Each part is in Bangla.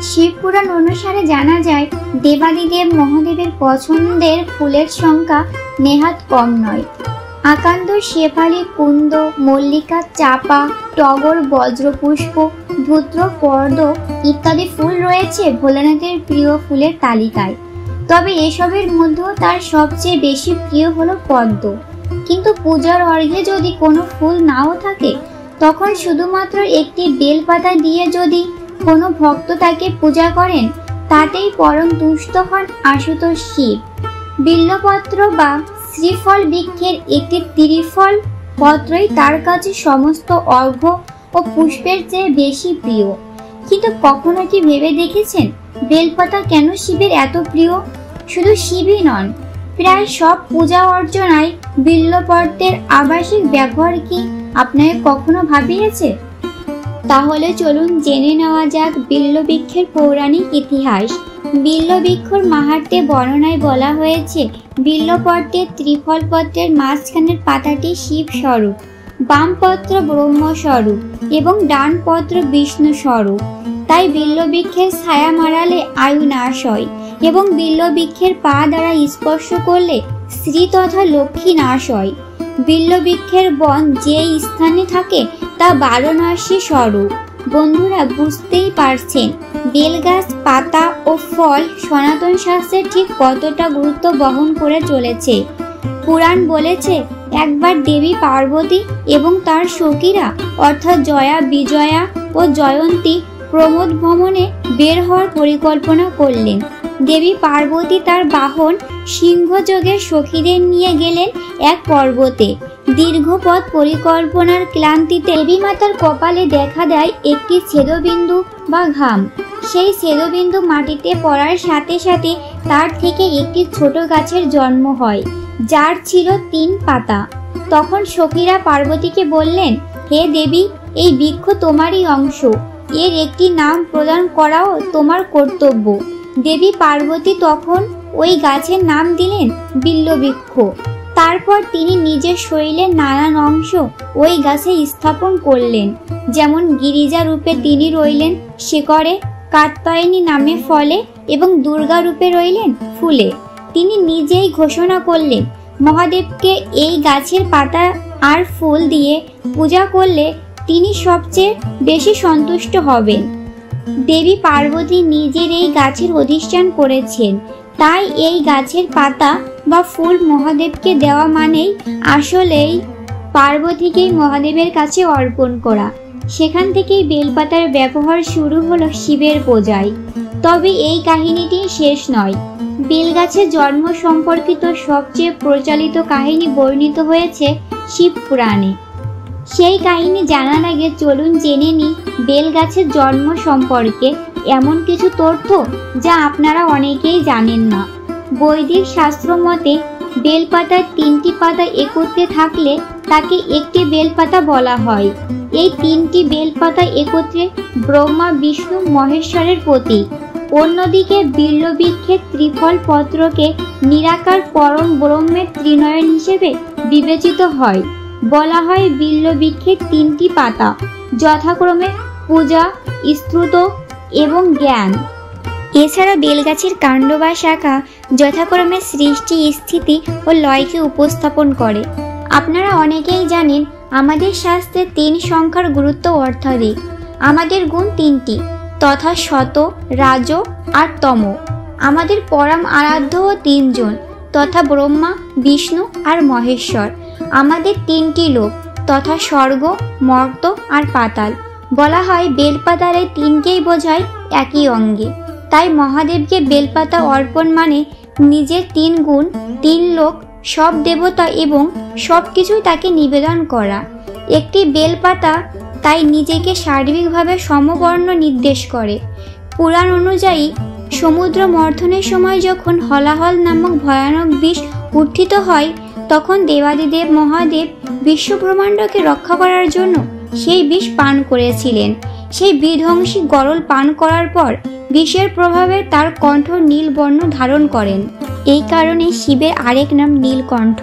শিবপুরাণ অনুসারে জানা যায় দেবাদিদেব মহাদেবের পছন্দের ফুলের সংখ্যা নেহাত কম নয়। আকান্দ, শেফালি, কুন্দ, মল্লিকা, চাপা, টগর, বজ্রপুষ্প, ধূত্র, পদ্ম ইত্যাদি ফুল রয়েছে ভোলানাথের প্রিয় ফুলের তালিকায়। তবে এসবের মধ্যেও তার সবচেয়ে বেশি প্রিয় হলো পদ্ম। কিন্তু পূজার অর্ঘ্যে যদি কোনো ফুল নাও থাকে, তখন শুধুমাত্র একটি বেলপাতা দিয়ে যদি কোনো ভক্ত তাকে পূজা করেন, তাতেই পরম তুষ্ট হন আশুতোষ শিব। বিল্লপত্র বা শ্রীফল বৃক্ষের একটি ত্রিফল পত্রই তার কাছে সমস্ত অর্ঘ্য ও পুষ্পের চেয়ে বেশি প্রিয়। কিন্তু কখনো কি ভেবে দেখেছেন বেলপাতা কেন শিবের এত প্রিয়? শুধু শিবই নন, প্রায় সব পূজা অর্চনায় বিল্লপত্রের আবাসিক ব্যবহার কি আপনাকে কখনো ভাবিয়েছে? তাহলে চলুন জেনে নেওয়া যাক বিল্লবৃক্ষের পৌরাণিক ইতিহাস। বিল্লবৃক্ষর মাহাত্ম্যে বর্ণনায় বলা হয়েছে, বিল্লপত্রের ত্রিফলপত্রের মাঝখানের পাতাটি শিব স্বরূপ, বাম পত্র ব্রহ্ম স্বরূপ এবং ডান পত্র বিষ্ণু স্বরূপ। তাই বিল্লবৃক্ষের ছায়া মারালে আয়ু নাশ হয় এবং বিল্লবৃক্ষের পা দ্বারা স্পর্শ করলে শ্রী তথা লক্ষ্মী নাশ হয়। বিল্লবৃক্ষের বন যে স্থানে থাকে তা বারণাসী স্বরূপ। বন্ধুরা, বুঝতেই পারছেন বেলগাছ পাতা ও ফল সনাতন শাস্ত্রে ঠিক কতটা গুরুত্ব বহন করে চলেছে। পুরাণ বলেছে, একবার দেবী পার্বতী এবং তার সখীরা অর্থাৎ জয়া, বিজয়া ও জয়ন্তী প্রমোদ ভ্রমণে বের হওয়ার পরিকল্পনা করলেন। দেবী পার্বতী তার বাহন সিংহযোগে সখীদের নিয়ে গেলেন এক পর্বতে। দীর্ঘ পথ পরিকল্পনার ক্লান্তিতে দেবী মাতার কপালে দেখা দেয় একটি ছেদবিন্দু বা ঘাম। সেই ছেদবিন্দু মাটিতে পড়ার সাথে সাথে তার থেকে একটি ছোট গাছের জন্ম হয়, যার ছিল 3 পাতা। তখন সখীরা পার্বতীকে বললেন, হে দেবী, এই বৃক্ষ তোমারই অংশ, এর একটি নাম প্রদান করাও তোমার কর্তব্য। দেবী পার্বতী তখন ওই গাছের নাম দিলেন বিল্লবৃক্ষ। তারপর তিনি নিজের শরীরের নানান অংশ ওই গাছে স্থাপন করলেন। যেমন গিরিজা রূপে তিনি রইলেন শিকড়ে, কাত্যায়নী নামে ফলে এবং দুর্গা রূপে রইলেন ফুলে। তিনি নিজেই ঘোষণা করলেন, মহাদেবকে এই গাছের পাতা আর ফুল দিয়ে পূজা করলে তিনি সবচেয়ে বেশি সন্তুষ্ট হবেন। দেবী পার্বতী নিজের এই গাছের অধিষ্ঠান করেছেন। তাই এই গাছের পাতা বা ফুল মহাদেবকে দেওয়া মানেই আসলেই পার্বতীকেই মহাদেবের কাছে অর্পণ করা। সেখান থেকেই বেলপাতার ব্যবহার শুরু হলো শিবের পূজায়। তবে এই কাহিনীটি শেষ নয়। বেলগাছের জন্ম সম্পর্কিত সবচেয়ে প্রচলিত কাহিনী বর্ণিত হয়েছে শিবপুরাণে। সেই কাহিনী জানার আগে চলুন জেনে নিই বেলগাছের জন্ম সম্পর্কে এমন কিছু তথ্য যা আপনারা অনেকেই জানেন না। বৈদিক শাস্ত্র মতে বেলপাতার 3টি পাতা একত্রে থাকলে তাকে একটি বেলপাতা বলা হয়। এই 3টি বেলপাতা একত্রে ব্রহ্মা, বিষ্ণু, মহেশ্বরের প্রতীক। অন্যদিকে বিল্লবৃক্ষের ত্রিফল পত্রকে নিরাকার পরম ব্রহ্মের ত্রিনয়ন হিসেবে বিবেচিত হয়। বলা হয় বিল্লবৃক্ষের 3টি পাতা যথাক্রমে পূজা, স্তুত এবং জ্ঞান। এছাড়া বেলগাছের কাণ্ড বা শাখা যথাক্রমে সৃষ্টি, স্থিতি ও লয়কে উপস্থাপন করে। আপনারা অনেকেই জানেন আমাদের শাস্ত্রে 3 সংখ্যার গুরুত্ব অর্থাধিক। আমাদের গুণ 3টি, তথা শত, রাজ আর তম। আমাদের পরম আরাধ্য 3 জন, তথা ব্রহ্মা, বিষ্ণু আর মহেশ্বর। আমাদের 3টি লোক, তথা স্বর্গ, মর্ত আর পাতাল। বলা হয় বেলপাতার এই 3কেই বোঝায় একই অঙ্গে। তাই মহাদেবকে বেলপাতা অর্পণ মানে নিজের 3 গুণ, 3 লোক, সব দেবতা এবং সব কিছুই তাকে নিবেদন করা। একটি বেলপাতা তাই নিজেকে সার্বিকভাবে সমবর্ণ নির্দেশ করে। পুরাণ অনুযায়ী সমুদ্র মন্থনের সময় যখন হলাহল নামক ভয়ানক বিষ উত্থিত হয়, তখন দেবাদিদেব মহাদেব বিশ্বব্রহ্মাণ্ডকে রক্ষা করার জন্য সেই বিষ পান করেছিলেন। সেই বিধ্বংসী গরল পান করার পর বিষের প্রভাবে তার কণ্ঠ নীল বর্ণ ধারণ করেন। এই কারণে শিবের আরেক নাম নীলকণ্ঠ।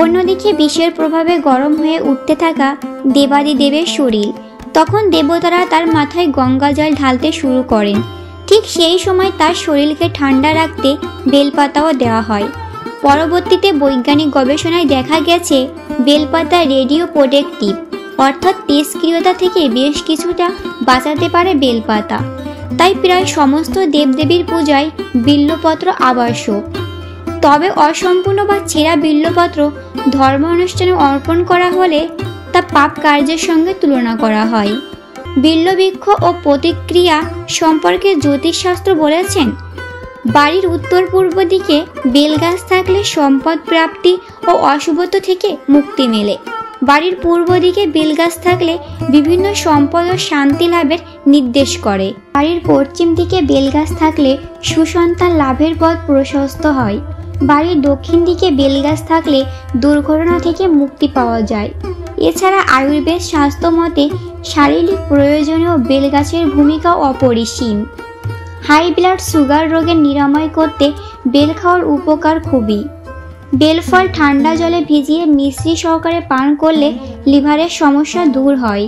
অন্যদিকে বিষের প্রভাবে গরম হয়ে উঠতে থাকা দেবাদিদেবের শরীর। তখন দেবতারা তার মাথায় গঙ্গা জল ঢালতে শুরু করেন। ঠিক সেই সময় তার শরীরকে ঠান্ডা রাখতে বেলপাতাও দেওয়া হয়। পরবর্তীতে বৈজ্ঞানিক গবেষণায় দেখা গেছে বেলপাতা রেডিও প্রোটেক্টিভ, অর্থাৎ তেজস্ক্রিয়তা থেকে বেশ কিছুটা বাঁচাতে পারে বেলপাতা। তাই প্রায় সমস্ত দেবদেবীর পূজায় বিল্বপত্র আবশ্যক। তবে অসম্পূর্ণ বা ছেঁড়া বিল্বপত্র ধর্ম অনুষ্ঠানে অর্পণ করা হলে তা পাপ কার্যের সঙ্গে তুলনা করা হয়। বিল্ববৃক্ষ ও প্রতিক্রিয়া সম্পর্কে জ্যোতিষশাস্ত্র বলেছেন, বাড়ির উত্তর পূর্ব দিকে বেলগাছ থাকলে সম্পদ প্রাপ্তি ও অশুভত্ব থেকে মুক্তি মেলে। বাড়ির পূর্ব দিকে বেলগাছ থাকলে বিভিন্ন সম্পদ ও শান্তি লাভের নির্দেশ করে। বাড়ির পশ্চিম দিকে বেলগাছ থাকলে সুসন্তান লাভের পথ প্রশস্ত হয়। বাড়ির দক্ষিণ দিকে বেলগাছ থাকলে দুর্ঘটনা থেকে মুক্তি পাওয়া যায়। এছাড়া আয়ুর্বেদ শাস্ত্র মতে শারীরিক প্রয়োজনেও বেলগাছের ভূমিকা অপরিসীম। হাই ব্লাড সুগার রোগের নিরাময় করতে বেল খাওয়ার উপকার খুবই। বেলফল ঠান্ডা জলে ভিজিয়ে মিশ্রি সহকারে পান করলে লিভারের সমস্যা দূর হয়।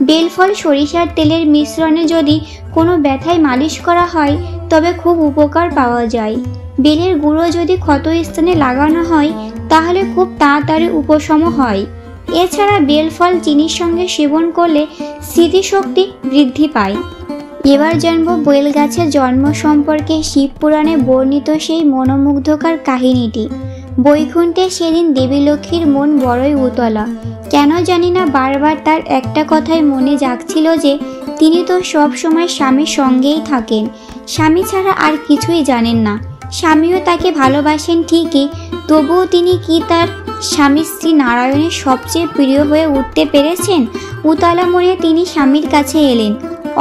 বেলফল সরিষার তেলের মিশ্রণে যদি কোনো ব্যথায় মালিশ করা হয় তবে খুব উপকার পাওয়া যায়। বেলের গুঁড়ো যদি ক্ষত স্থানে লাগানো হয় তাহলে খুব তাড়াতাড়ি উপশম হয়। এছাড়া বেলফল চিনির সঙ্গে সেবন করলে স্মৃতিশক্তি বৃদ্ধি পায়। এবার জানব বেল গাছের জন্ম সম্পর্কে শিব পুরাণে বর্ণিত সেই মনোমুগ্ধকর কাহিনীটি। বৈকুণ্ঠে সেদিন দেবী লক্ষ্মীর মন বড়ই উতলা। কেন জানি না বারবার তার একটা কথাই মনে জাগছিল যে তিনি তো সব সময় স্বামীর সঙ্গেই থাকেন, স্বামী ছাড়া আর কিছুই জানেন না। স্বামীও তাকে ভালোবাসেন ঠিকই, তবুও তিনি কি তার স্বামী শ্রী নারায়ণের সবচেয়ে প্রিয় হয়ে উঠতে পেরেছেন? উতলা মনে তিনি স্বামীর কাছে এলেন।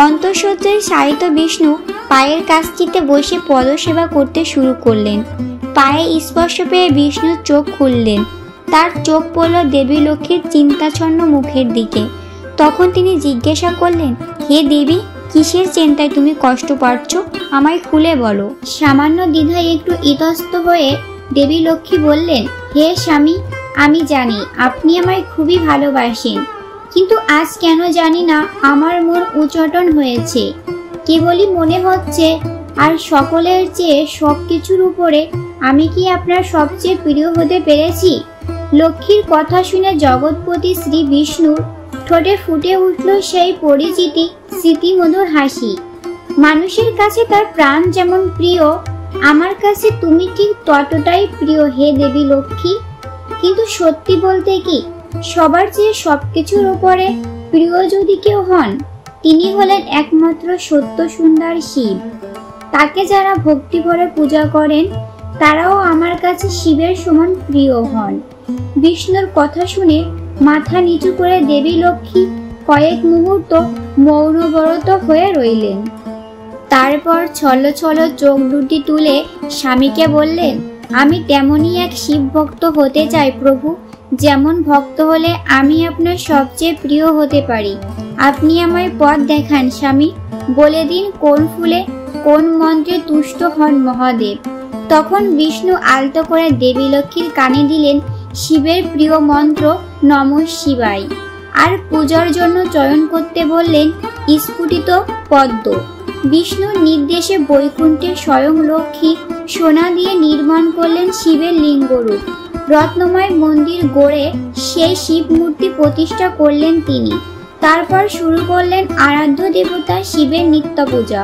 অন্তঃসজ্জায় শায়িত বিষ্ণু পায়ের কাছটিতে বসে পদসেবা করতে শুরু করলেন। পায়ে স্পর্শ পেয়ে বিষ্ণুর চোখ খুললেন। তার চোখ পড়ল দেবী লক্ষ্মীর চিন্তাচ্ছন্ন মুখের দিকে। তখন তিনি জিজ্ঞাসা করলেন, হে দেবী, কিসের চিন্তায় তুমি কষ্ট পাচ্ছ? আমায় খুলে বলো। সামান্য দ্বিধায় একটু ইতস্ত হয়ে দেবী লক্ষ্মী বললেন, হে স্বামী, আমি জানি আপনি আমায় খুবই ভালোবাসেন, কিন্তু আজ কেন জানি না আমার মন উচটন হয়েছে। কেবলই মনে হচ্ছে আর সকলের চেয়ে সব কিছুর উপরে আমি কি আপনার সবচেয়ে প্রিয় হতে পেরেছি? লক্ষ্মীর কথা শুনে জগৎপতি শ্রী বিষ্ণুর ঠোঁটে ফুটে উঠল সেই পরিচিতি স্মৃতিমধুর হাসি। মানুষের কাছে তার প্রাণ যেমন প্রিয়, আমার কাছে তুমি ঠিক ততটাই প্রিয় হে দেবী লক্ষ্মী। কিন্তু সত্যি বলতে কি, সবার চেয়ে সবকিছুর উপরে প্রিয় যদি কেউ হন, তিনি হলেন একমাত্র সত্য সুন্দর শিব। তাকে যারা ভক্তি ভরে পূজা করেন তারাও আমার কাছে শিবের সমান প্রিয় হন। বিষ্ণুর কথা শুনে মাথা নিচু করে দেবী লক্ষ্মী কয়েক মুহূর্ত মৌনব্রত হয়ে রইলেন। তারপর ছলো ছলো চোখ দুটি তুলে স্বামীকে বললেন, আমি তেমনই এক শিব ভক্ত হতে চাই প্রভু, যেমন ভক্ত হলে আমি আপনার সবচেয়ে প্রিয় হতে পারি। আপনি আমায় পথ দেখান স্বামী, বলে দিন কোন ফুলে কোন মন্ত্রে তুষ্ট হন মহাদেব। তখন বিষ্ণু আলতো করে দেবী লক্ষ্মীর কানে দিলেন শিবের প্রিয় মন্ত্র নমঃ শিবায়, আর পূজার জন্য চয়ন করতে বললেন স্ফুটিত পদ্ম। বিষ্ণুর নির্দেশে বৈকুণ্ঠে স্বয়ং লক্ষ্মী সোনা দিয়ে নির্মাণ করলেন শিবের লিঙ্গরূপ। রত্নময় মন্দির গড়ে সেই শিব মূর্তি প্রতিষ্ঠা করলেন তিনি। তারপর শুরু করলেন আরাধ্য দেবতা শিবের নিত্য পূজা।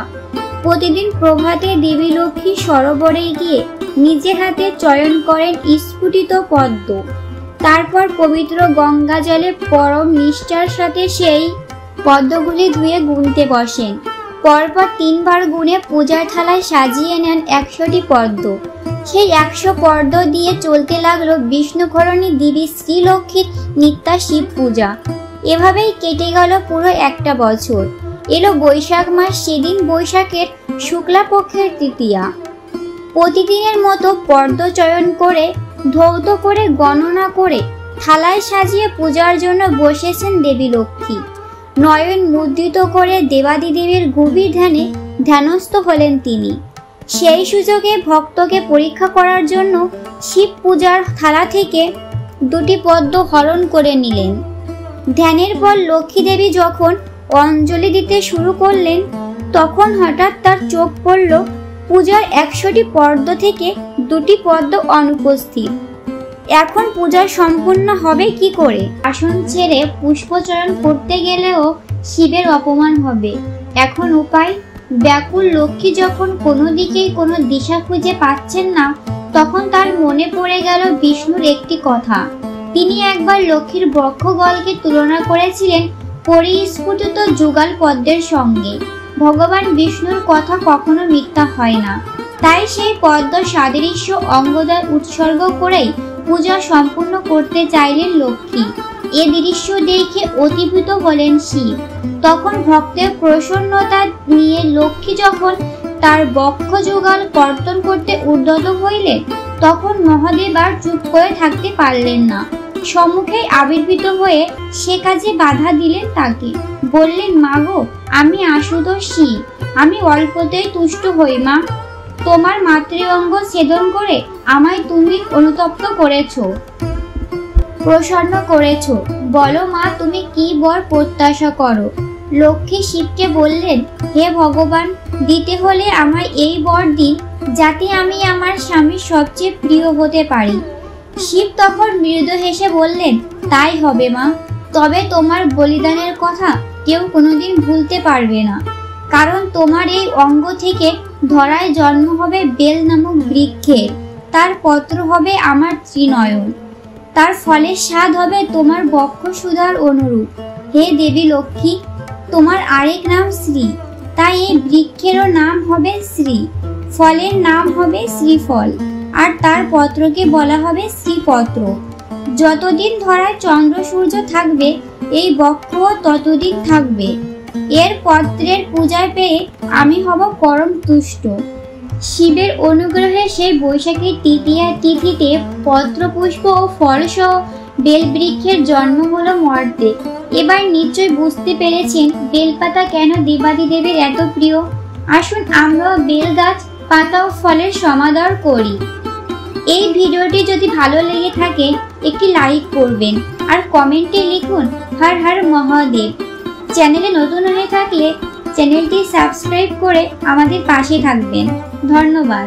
প্রতিদিন প্রভাতে দেবী লক্ষ্মী সরোবরে গিয়ে নিজে হাতে চয়ন করেন স্ফুটিত পদ্ম। তারপর পবিত্র গঙ্গা জলে পরম নিষ্ঠার সাথে সেই পদ্মগুলি ধুয়ে গুনতে বসেন। পরপর 3 বার গুনে পূজার থালায় সাজিয়ে নেন 100টি পদ্ম। সেই 100 পদ্ম দিয়ে চলতে লাগলো বিষ্ণুঘরণী দেবী শ্রীলক্ষ্মীর নিত্যা শিব পূজা। এভাবেই কেটে গেল পুরো একটা বছর। এলো বৈশাখ মাস, সেদিন বৈশাখের শুক্লা পক্ষের তৃতীয়া। প্রতিদিনের মতো পদ্ম চয়ন করে ধৌত করে গণনা করে থালায় সাজিয়ে পূজার জন্য বসেছেন দেবী লক্ষ্মী। নয়ন মুদ্রিত করে দেবাদিদেবীর গভীর ধ্যানে ধ্যানস্থ হলেন তিনি। সেই সুযোগে ভক্তকে পরীক্ষা করার জন্য শিব পূজার থালা থেকে 2টি পদ্ম হরণ করে নিলেন। ধ্যানের পর লক্ষ্মী দেবী যখন অঞ্জলি দিতে শুরু করলেন, তখন হঠাৎ তার চোখ পড়ল পূজার 100টি পদ্ম থেকে 2টি পদ্ম অনুপস্থিত। এখন পূজা সম্পূর্ণ হবে কি করে? আসন ছেড়ে পুষ্পচরণ করতে গেলেও শিবের অপমান হবে। এখন উপায়? ব্যাকুল লক্ষ্মী যখন কোনো দিকেই কোনো দিশা খুঁজে পাচ্ছেন না, তখন তার মনে পড়ে গেল বিষ্ণুর একটি কথা। তিনি একবার লক্ষ্মীর বক্ষগলকে তুলনা করেছিলেন পরিস্ফুটিত যুগল পদ্মের সঙ্গে। ভগবান বিষ্ণুর কথা কখনো মিথ্যা হয় না। তাই সেই পদ্ম সাদৃশ্য অঙ্গদয় উৎসর্গ করেই পূজা সম্পূর্ণ করতে চাইলেন লক্ষ্মী। এ দৃশ্য দেখে অতিভূত হলেন শিব। তখন ভক্তের প্রসন্নতা নিয়ে লক্ষ্মী যখন তার বক্ষ যুগল কর্তন করতে উদ্যত হইলেন, তখন মহাদেব আর চুপ করে থাকতে পারলেন না। সম্মুখে আবির্ভূত হয়ে সে কাজে বাধা দিলেন তাকে। বললেন, মাগো, আমি আশুতোষ শিব, আমি অল্পতেই তুষ্ট হই মা। তোমার মাতৃঅঙ্গ ছেদন করে আমায় তুমি অনুতপ্ত করেছো, প্রসন্ন করেছো। বলো মা, তুমি কি বর প্রত্যাশা করো? লক্ষ্মী শিবকে বললেন, হে ভগবান, দিতে হলে আমায় এই বর দিন যাতে আমি আমার স্বামীর সবচেয়ে প্রিয় হতে পারি। শিব তখন মৃদু হেসে বললেন, তাই হবে মা। তবে তোমার বলিদানের কথা কেউ কোনোদিন ভুলতে পারবে না, কারণ তোমার এই অঙ্গ থেকে ধরায় জন্ম হবে বেল নামক বৃক্ষের। তার পত্র হবে আমার ত্রিনয়ন, তার ফলের স্বাদ হবে তোমার বক্ষ সুধার অনুরূপ। হে দেবী লক্ষ্মী, তোমার আরেক নাম শ্রী, তাই এই বৃক্ষেরও নাম হবে শ্রী। ফলের নাম হবে শ্রীফল, আর তার পত্রকে বলা হবে শ্রীপত্র। যতদিন ধরায় চন্দ্র সূর্য থাকবে, এই বক্ষ ততদিন থাকবে। এর পত্রের পূজা পেয়ে আমি হব পরম তুষ্ট। শিবের অনুগ্রহে সেই বৈশাখী তৃতীয়া তিথিতে পত্রপুষ্প ও ফলসহ বেলবৃক্ষের জন্ম হলো মর্তে। এবার নিশ্চয় বুঝতে পেরেছেন বেলপাতা কেন দেবাদিদেবের এত প্রিয়। আসুন আমরাও বেল গাছ, পাতা ও ফলের সমাদর করি। এই ভিডিওটি যদি ভালো লেগে থাকে একটি লাইক করবেন আর কমেন্টে লিখুন হর হর মহাদেব। চ্যানেলে নতুন হয়ে থাকলে চ্যানেলটি সাবস্ক্রাইব করে আমাদের পাশে থাকবেন। ধন্যবাদ।